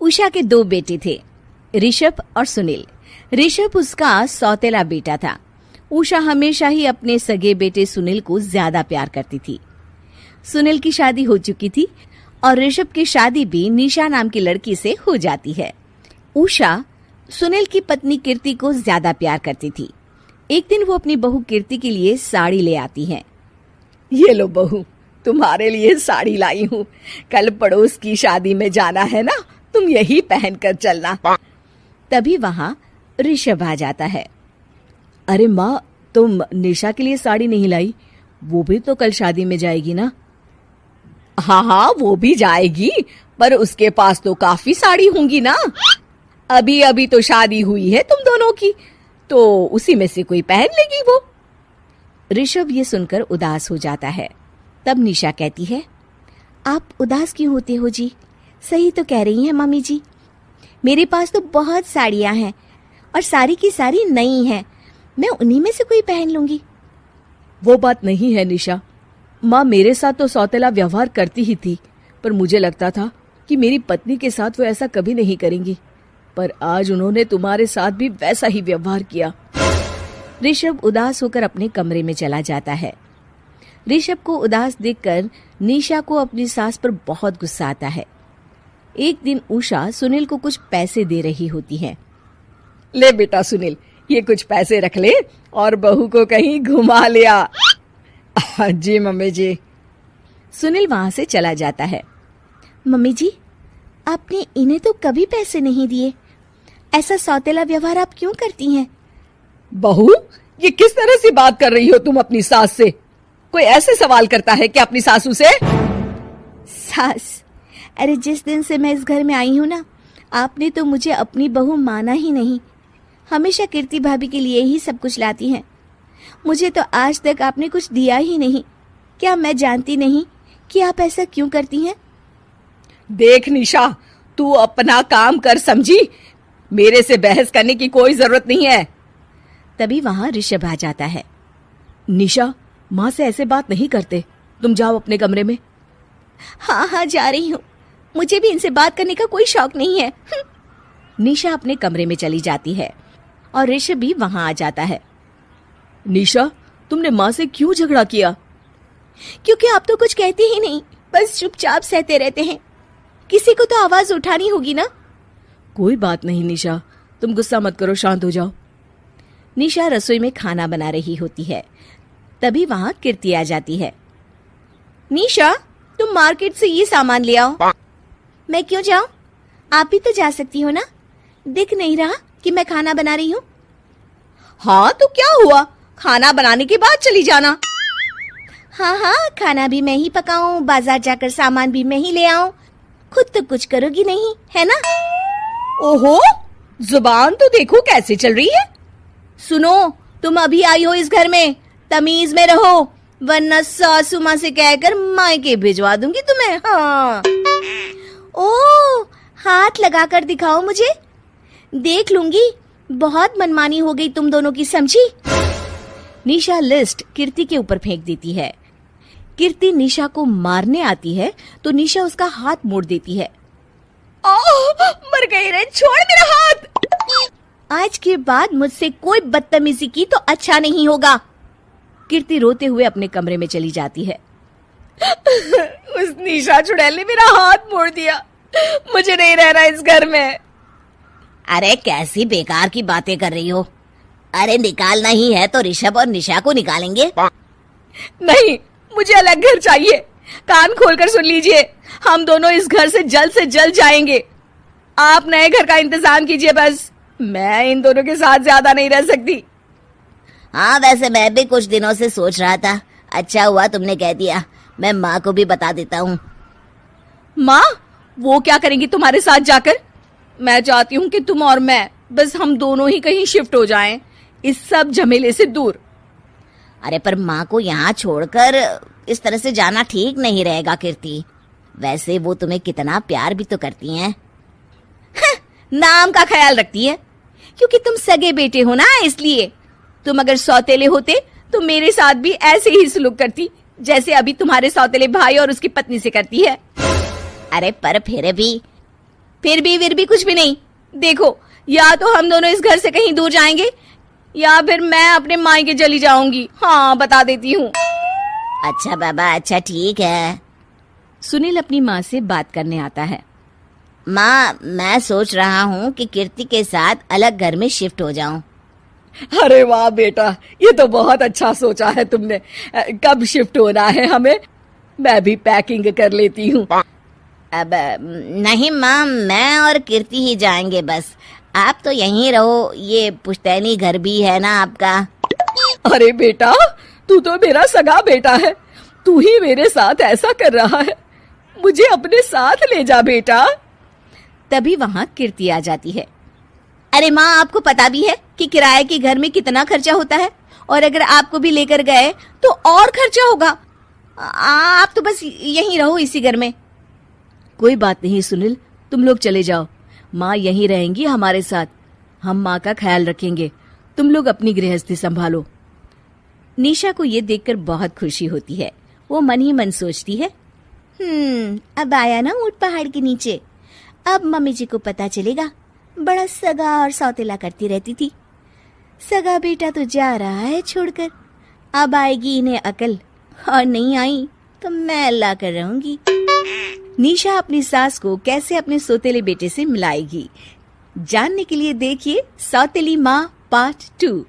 उषा के 2 बेटे थे, ऋषभ और सुनील। ऋषभ उसका सौतेला बेटा था। उषा हमेशा ही अपने सगे बेटे सुनील को ज्यादा प्यार करती थी। सुनील की शादी हो चुकी थी और ऋषभ की शादी भी निशा नाम की लड़की से हो जाती है। उषा सुनील की पत्नी कीर्ति को ज्यादा प्यार करती थी। एक दिन वो अपनी बहू कीर्ति के लिए साड़ी ले आती है। ये लो बहू, तुम्हारे लिए साड़ी लाई हूँ। कल पड़ोस की शादी में जाना है ना, तुम यही पहन कर चलना। तभी वहाँ ऋषभ आ जाता है। अरे माँ, तुम निशा के लिए साड़ी नहीं लाई? वो भी तो कल शादी में जाएगी ना? हाँ, वो भी जाएगी, पर उसके पास तो काफी साड़ी होंगी ना। अभी अभी तो शादी हुई है तुम दोनों की, तो उसी में से कोई पहन लेगी वो। ऋषभ ये सुनकर उदास हो जाता है। तब निशा कहती है, आप उदास क्यों होते हो जी? सही तो कह रही हैं मम्मी जी। मेरे पास तो बहुत साड़ियां हैं और सारी की सारी नई हैं। मैं उन्हीं में से कोई पहन लूंगी। वो बात नहीं है निशा। माँ मेरे साथ तो सौतेला व्यवहार करती ही थी, पर मुझे लगता था कि मेरी पत्नी के साथ वो ऐसा कभी नहीं करेंगी, पर आज उन्होंने तुम्हारे साथ भी वैसा ही व्यवहार किया। ऋषभ उदास होकर अपने कमरे में चला जाता है। ऋषभ को उदास देखकर निशा को अपनी सास पर बहुत गुस्सा आता है। एक दिन उषा सुनील को कुछ पैसे दे रही होती है। ले बेटा सुनील, ये कुछ पैसे रख ले और बहू को कहीं घुमा लिया। जी मम्मी जी। सुनील वहां से चला जाता है। मम्मी जी, आपने इन्हें तो कभी पैसे नहीं दिए। ऐसा सौतेला व्यवहार आप क्यों करती हैं? बहू, ये किस तरह से बात कर रही हो तुम अपनी सास से? कोई ऐसे सवाल करता है कि अपनी सासू से? सास? अरे जिस दिन से मैं इस घर में आई हूँ ना, आपने तो मुझे अपनी बहू माना ही नहीं। हमेशा कीर्ति भाभी के लिए ही सब कुछ लाती हैं। मुझे तो आज तक आपने कुछ दिया ही नहीं। क्या मैं जानती नहीं कि आप ऐसा क्यों करती हैं? देख निशा, तू अपना काम कर समझी। मेरे से बहस करने की कोई जरूरत नहीं है। तभी वहां ऋषभ आ जाता है। निशा, माँ से ऐसे बात नहीं करते। तुम जाओ अपने कमरे में। हाँ, जा रही हूँ। मुझे भी इनसे बात करने का कोई शौक नहीं है। निशा अपने कमरे में चली जाती है और ऋषभ भी वहां आ जाता है। निशा, तुमने माँ से क्यों झगड़ा किया? क्योंकि आप तो कुछ कहते ही नहीं, बस चुपचाप सहते रहते हैं। किसी को तो आवाज उठानी होगी ना। कोई बात नहीं निशा, तुम गुस्सा मत करो, शांत हो जाओ। निशा रसोई में खाना बना रही होती है। तभी वहां कीर्ति आ जाती है। निशा, तुम मार्केट से ये सामान ले आओ। मैं क्यों जाऊं? आप भी तो जा सकती हो ना। दिख नहीं रहा कि मैं खाना बना रही हूँ? हाँ तो क्या हुआ, खाना बनाने के बाद चली जाना। हाँ, खाना भी मैं ही पकाऊं, बाजार जाकर सामान भी मैं ही ले आऊं। खुद तो कुछ करोगी नहीं, है ना? ओहो, जुबान तो देखो कैसे चल रही है। सुनो, तुम अभी आई हो इस घर में, तमीज में रहो, वरना सासू माँ से कहकर मायके भिजवा दूंगी तुम्हें। हाँ। ओह, हाथ लगाकर दिखाओ मुझे, देख लूंगी। बहुत मनमानी हो गई तुम दोनों की, समझी? निशा लिस्ट कीर्ति के ऊपर फेंक देती है। कीर्ति निशा को मारने आती है तो निशा उसका हाथ मोड़ देती है। मर गई रे, छोड़ मेरा हाथ। आज के बाद मुझसे कोई बदतमीजी की तो अच्छा नहीं होगा। कीर्ति रोते हुए अपने कमरे में चली जाती है। उस निशा चुड़ैल ने मेरा हाथ मोड़ दिया। मुझे नहीं रहना इस घर में। अरे कैसी बेकार की बातें कर रही हो। अरे निकालना ही है तो ऋषभ और निशा को निकालेंगे। नहीं, मुझे अलग घर चाहिए। कान खोलकर सुन लीजिए, हम दोनों इस घर से जल्द जाएंगे। आप नए घर का इंतजाम कीजिए बस। मैं इन दोनों के साथ ज्यादा नहीं रह सकती। हाँ, वैसे मैं भी कुछ दिनों से सोच रहा था। अच्छा हुआ तुमने कह दिया, मैं माँ को भी बता देता हूँ। माँ, वो क्या करेंगी तुम्हारे साथ जाकर? मैं चाहती हूँ कि तुम और मैं, बस हम दोनों ही कहीं शिफ्ट हो जाएं, इस सब झमेले से दूर। अरे पर माँ को यहाँ छोड़कर इस तरह से जाना ठीक नहीं रहेगा कीर्ति। वैसे वो तुम्हें कितना प्यार भी तो करती हैं। नाम का ख्याल रखती है, क्योंकि तुम सगे बेटे हो ना, इसलिए। तुम अगर सौतेले होते तो मेरे साथ भी ऐसे ही सलूक करती जैसे अभी तुम्हारे सौतेले भाई और उसकी पत्नी से करती है। अरे पर फिर भी फिर भी कुछ भी नहीं। देखो, या तो हम दोनों इस घर से कहीं दूर जाएंगे या फिर मैं अपने मायके चली जाऊंगी। हाँ, बता देती हूँ। अच्छा बाबा, अच्छा ठीक है। सुनील अपनी माँ से बात करने आता है। माँ, मैं सोच रहा हूँ कि कीर्ति के साथ अलग घर में शिफ्ट हो जाऊं। अरे वाह बेटा, ये तो बहुत अच्छा सोचा है तुमने। कब शिफ्ट होना है हमें? मैं भी पैकिंग कर लेती हूँ। अब नहीं माँ, मैं और कीर्ति ही जाएंगे बस। आप तो यहीं रहो, ये पुश्तैनी घर भी है ना आपका। अरे बेटा, तू तो मेरा सगा बेटा है, तू ही मेरे साथ ऐसा कर रहा है। मुझे अपने साथ ले जा बेटा। तभी वहां कीर्ति आ जाती है। अरे माँ, आपको पता भी है कि किराए के घर में कितना खर्चा होता है, और अगर आपको भी लेकर गए तो और खर्चा होगा। आप तो बस यहीं रहो इसी घर में। कोई बात नहीं सुनील, तुम लोग चले जाओ, माँ यहीं रहेंगी हमारे साथ। हम माँ का ख्याल रखेंगे, तुम लोग अपनी गृहस्थी संभालो। निशा को ये देखकर बहुत खुशी होती है। वो मन ही मन सोचती है, अब आया ना ऊंट पहाड़ के नीचे। अब मम्मी जी को पता चलेगा बड़ा सगा और सौतेला करती रहती थी। सगा बेटा तो जा रहा है छोड़कर, अब आएगी इन्हें अकल, और नहीं आई तो मैं अल्लाह कर रहूंगी। निशा अपनी सास को कैसे अपने सौतेले बेटे से मिलाएगी, जानने के लिए देखिए सौतेली माँ पार्ट 2।